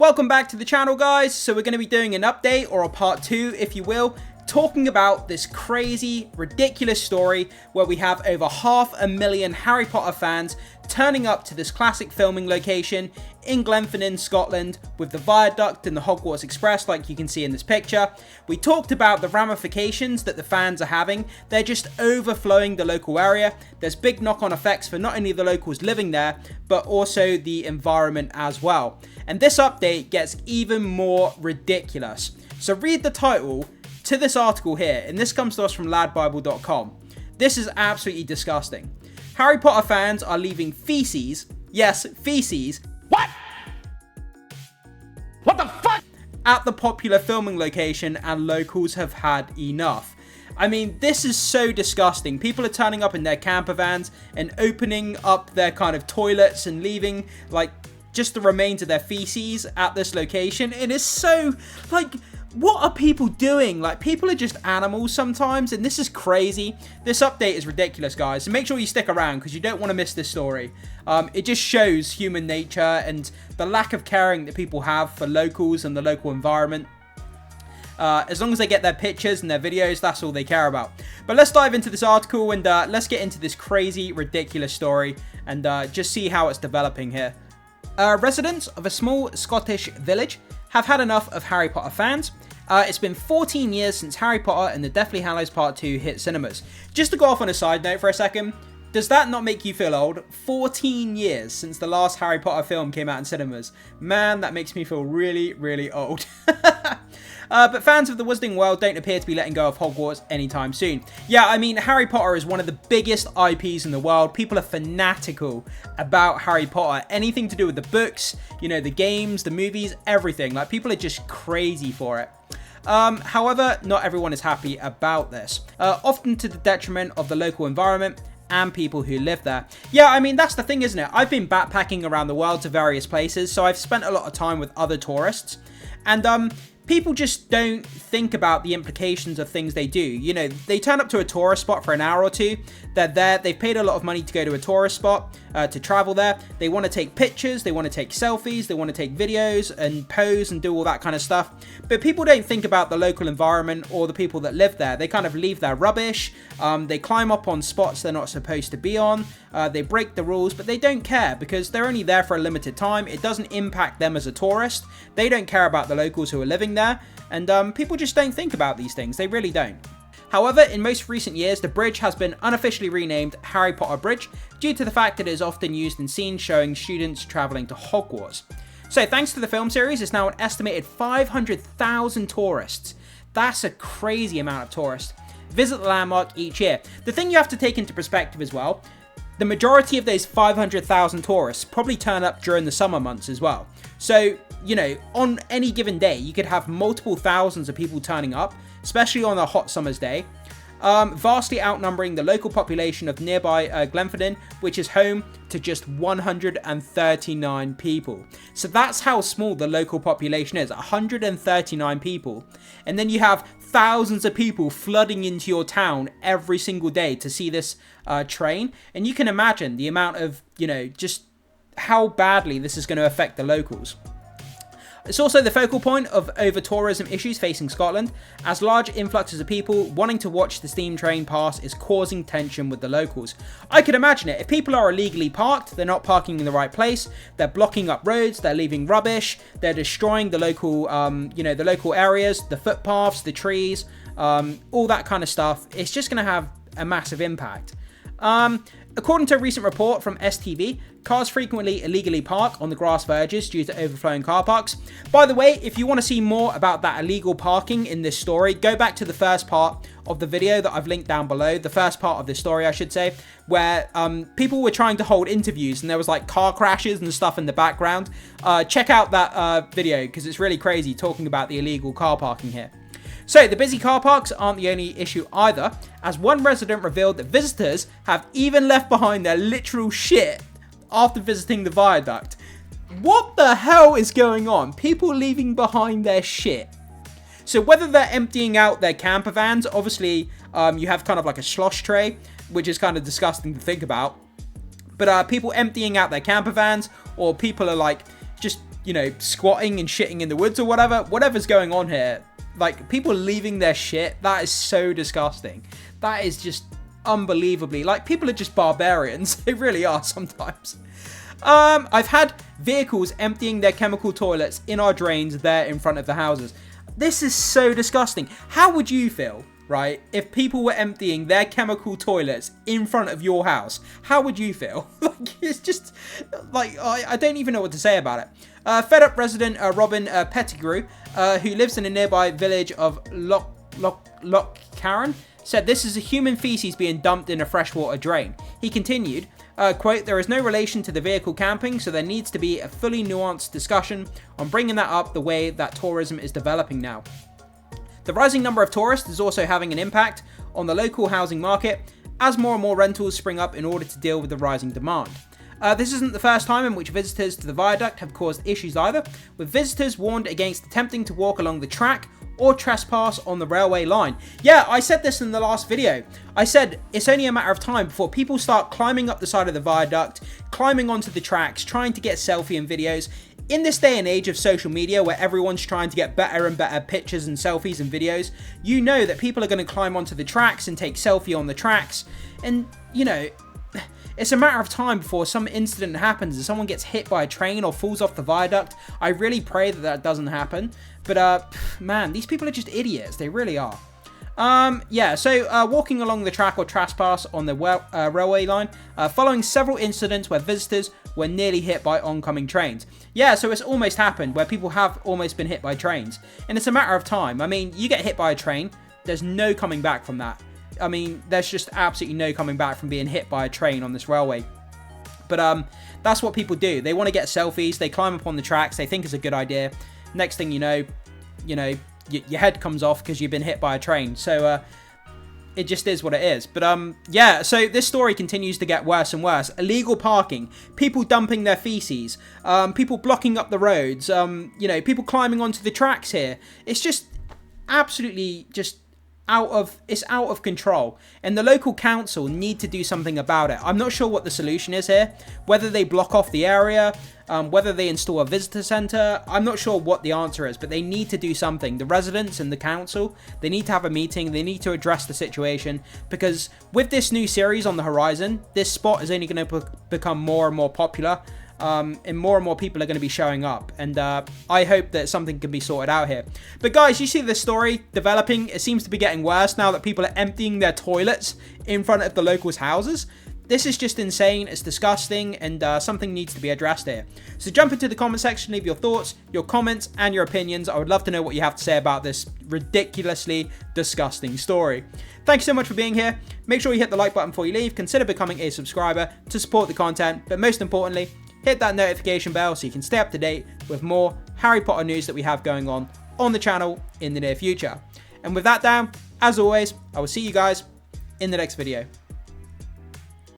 Welcome back to the channel, guys. So we're going to be doing an update, or a part 2 if you will, talking about this crazy, ridiculous story where we have over 500,000 Harry Potter fans turning up to this classic filming location in Glenfinnan, Scotland, with the viaduct and the Hogwarts Express like you can see in this picture. We talked about the ramifications that the fans are having. They're just overflowing the local area. There's big knock-on effects for not only the locals living there, but also the environment as well. And this update gets even more ridiculous. So read the title to this article here, and this comes to us from ladbible.com. This is absolutely disgusting. Harry Potter fans are leaving feces, yes, feces, What the fuck? at the popular filming location, and locals have had enough. I mean, this is so disgusting. People are turning up in their camper vans and opening up their kind of toilets and leaving like just the remains of their feces at this location. It is so, like, what are people doing? Like, people are just animals sometimes, and this is crazy. This update is ridiculous, guys. So make sure you stick around because you don't want to miss this story. It just shows human nature and the lack of caring that people have for locals and the local environment. As long as they get their pictures and their videos, that's all they care about. But let's dive into this article and let's get into this crazy, ridiculous story and just see how it's developing here. Residents of a small Scottish village have had enough of Harry Potter fans. It's been 14 years since Harry Potter and the Deathly Hallows Part 2 hit cinemas. Just to go off on a side note for a second, does that not make you feel old? 14 years since the last Harry Potter film came out in cinemas. Man, that makes me feel really, really old. But fans of the Wizarding World don't appear to be letting go of Hogwarts anytime soon. Yeah, I mean, Harry Potter is one of the biggest IPs in the world. People are fanatical about Harry Potter. Anything to do with the books, you know, the games, the movies, everything. Like, people are just crazy for it. However, not everyone is happy about this. Often to the detriment of the local environment and people who live there. Yeah, I mean, that's the thing, isn't it? I've been backpacking around the world to various places, so I've spent a lot of time with other tourists. And, people just don't think about the implications of things they do. You know, they turn up to a tourist spot for an hour or two. They're there. They've paid a lot of money to go to a tourist spot, to travel there. They want to take pictures. They want to take selfies. They want to take videos and pose and do all that kind of stuff. But people don't think about the local environment or the people that live there. They kind of leave their rubbish. They climb up on spots they're not supposed to be on. They break the rules, but they don't care because they're only there for a limited time. It doesn't impact them as a tourist. They don't care about the locals who are living there. And people just don't think about these things. They really don't. However, in most recent years, the bridge has been unofficially renamed Harry Potter Bridge due to the fact that it is often used in scenes showing students travelling to Hogwarts. So thanks to the film series, it's now an estimated 500,000 tourists. That's a crazy amount of tourists. Visit the landmark each year. The thing you have to take into perspective as well, the majority of those 500,000 tourists probably turn up during the summer months as well. So, you know, on any given day, you could have multiple thousands of people turning up, especially on a hot summer's day, vastly outnumbering the local population of nearby Glenfinnan, which is home to just 139 people. So that's how small the local population is, 139 people. And then you have thousands of people flooding into your town every single day to see this train. And you can imagine the amount of, you know, just how badly this is going to affect the locals. It's also the focal point of over-tourism issues facing Scotland, as large influxes of people wanting to watch the steam train pass is causing tension with the locals. I could imagine it. If people are illegally parked, they're not parking in the right place, they're blocking up roads, they're leaving rubbish, they're destroying the local, you know, the local areas, the footpaths, the trees, all that kind of stuff. It's just going to have a massive impact. According to a recent report from STV, cars frequently illegally park on the grass verges due to overflowing car parks. By the way, if you want to see more about that illegal parking in this story, go back to the first part of the video that I've linked down below, the first part of this story, I should say, where people were trying to hold interviews and there was like car crashes and stuff in the background. Check out that video because it's really crazy talking about the illegal car parking here. So the busy car parks aren't the only issue either, as one resident revealed that visitors have even left behind their literal shit after visiting the viaduct. What the hell is going on? People leaving behind their shit. So whether they're emptying out their camper vans, obviously you have kind of like a slosh tray, which is kind of disgusting to think about. But people emptying out their camper vans, or people are like just you know, squatting and shitting in the woods or whatever's going on here. Like, people leaving their shit, that is so disgusting. That is just unbelievably, like, people are just barbarians. They really are sometimes. I've had vehicles emptying their chemical toilets in our drains there in front of the houses. This is so disgusting. How would you feel, right, if people were emptying their chemical toilets in front of your house? How would you feel? Like, it's just, like, I don't even know what to say about it. Fed up resident Robin Pettigrew, who lives in a nearby village of Loch Karen, said this is a human feces being dumped in a freshwater drain. He continued, quote, there is no relation to the vehicle camping, so there needs to be a fully nuanced discussion on bringing that up the way that tourism is developing now. The rising number of tourists is also having an impact on the local housing market as more and more rentals spring up in order to deal with the rising demand. This isn't the first time in which visitors to the viaduct have caused issues either, with visitors warned against attempting to walk along the track or trespass on the railway line. Yeah, I said this in the last video. I said it's only a matter of time before people start climbing up the side of the viaduct, climbing onto the tracks, trying to get selfie and videos. In this day and age of social media where everyone's trying to get better and better pictures and selfies and videos, you know that people are going to climb onto the tracks and take selfie on the tracks. And, you know, it's a matter of time before some incident happens and someone gets hit by a train or falls off the viaduct. I really pray that that doesn't happen. But, man, these people are just idiots. They really are. Yeah, so walking along the track or trespass on the railway line, following several incidents where visitors were nearly hit by oncoming trains. Yeah, so it's almost happened where people have almost been hit by trains. And it's a matter of time. I mean, you get hit by a train, there's no coming back from that. I mean, there's just absolutely no coming back from being hit by a train on this railway. But that's what people do. They want to get selfies. They climb up on the tracks. They think it's a good idea. Next thing you know, your head comes off because you've been hit by a train. So it just is what it is. But yeah, so this story continues to get worse and worse. Illegal parking, people dumping their feces, people blocking up the roads, you know, people climbing onto the tracks here. It's just absolutely just it's out of control, and the local council need to do something about it. I'm not sure what the solution is here, whether they block off the area, whether they install a visitor centre. I'm not sure what the answer is, but they need to do something. The residents and the council, they need to have a meeting. They need to address the situation, because with this new series on the horizon, this spot is only going to become more and more popular. And more people are going to be showing up, and I hope that something can be sorted out here. But guys, you see this story developing. It seems to be getting worse now that people are emptying their toilets in front of the locals' houses. This is just insane. It's disgusting, and something needs to be addressed here. So jump into the comment section, leave your thoughts, your comments, and your opinions. I would love to know what you have to say about this ridiculously disgusting story. Thank you so much for being here. Make sure you hit the like button before you leave. Consider becoming a subscriber to support the content, but most importantly, hit that notification bell so you can stay up to date with more Harry Potter news that we have going on the channel in the near future. And with that down, as always, I will see you guys in the next video.